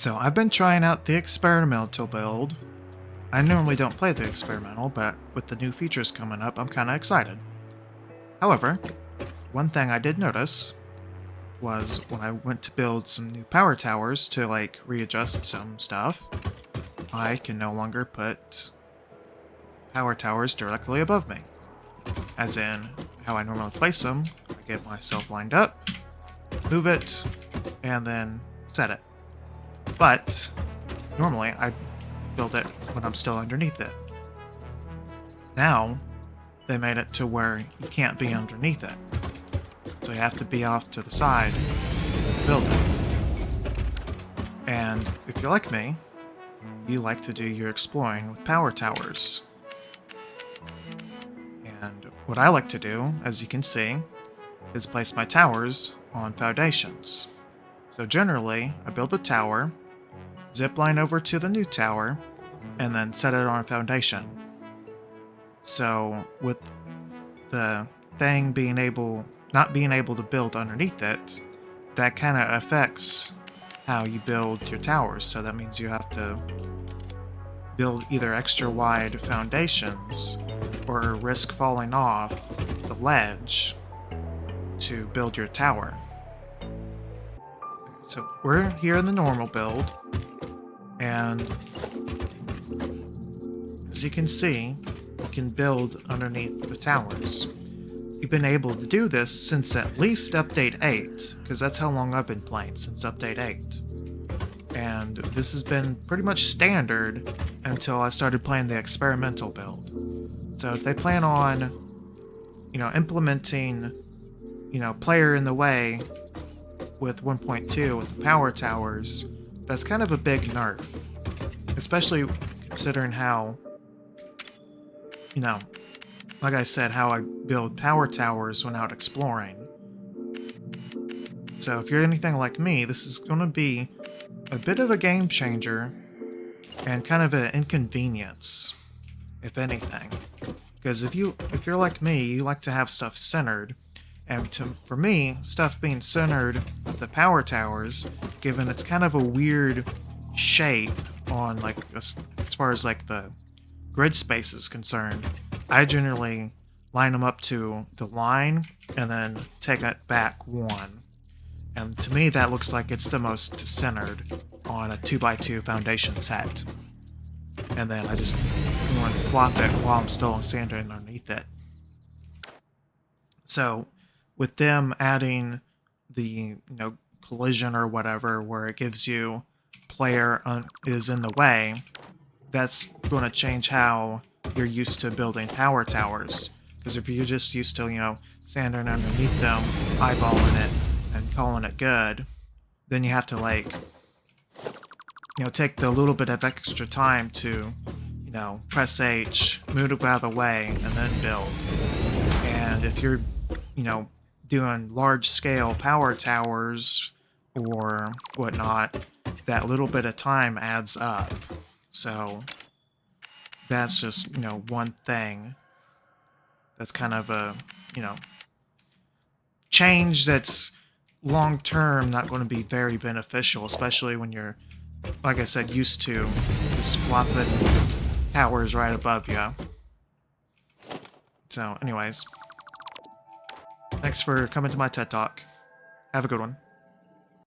So I've been trying out the experimental build. I normally don't play the experimental, but with the new features coming up, I'm kind of excited. However, one thing I did notice was when I went to build some new power towers to readjust some stuff, I can no longer put power towers directly above me. As in, how I normally place them, I get myself lined up, move it, and then set it. But normally I build it when I'm still underneath it. Now they made it to where you can't be underneath it. So you have to be off to the side to build it. And if you're like me, you like to do your exploring with power towers. And what I like to do, as you can see, is place my towers on foundations. So generally, I build the tower, zip line over to the new tower, and then set it on a foundation. So with the thing not being able to build underneath it, that kind of affects how you build your towers. So that means you have to build either extra wide foundations or risk falling off the ledge to build your tower. So we're here in the normal build, and as you can see, you can build underneath the towers. You've been able to do this since at least update 8, because that's how long I've been playing, since update 8. And this has been pretty much standard until I started playing the experimental build. So if they plan on, implementing, player in the way with 1.2 with the power towers, that's kind of a big nerf. Especially considering how, like I said, how I build power towers when out exploring. So if you're anything like me, this is going to be a bit of a game changer and kind of an inconvenience, if anything. Because if you're like me, you like to have stuff centered, and for me, stuff being centered with the power towers, given it's kind of a weird shape on as far as the grid space is concerned, I generally line them up to the line and then take it back one. And to me, that looks like it's the most centered on a 2x2 foundation set. And then I just want to flop it while I'm still standing underneath it. So with them adding the collision or whatever, where it gives you player is in the way, that's going to change how you're used to building power towers. Because if you're just used to standing underneath them, eyeballing it, and calling it good, then you have to take the little bit of extra time to press H, move out of the way, and then build. And if you're doing large scale power towers or whatnot, that little bit of time adds up. So that's just one thing that's kind of a change that's long term not going to be very beneficial, especially when you're, like I said, used to just flopping towers right above you. So anyways, thanks for coming to my TED Talk. Have a good one.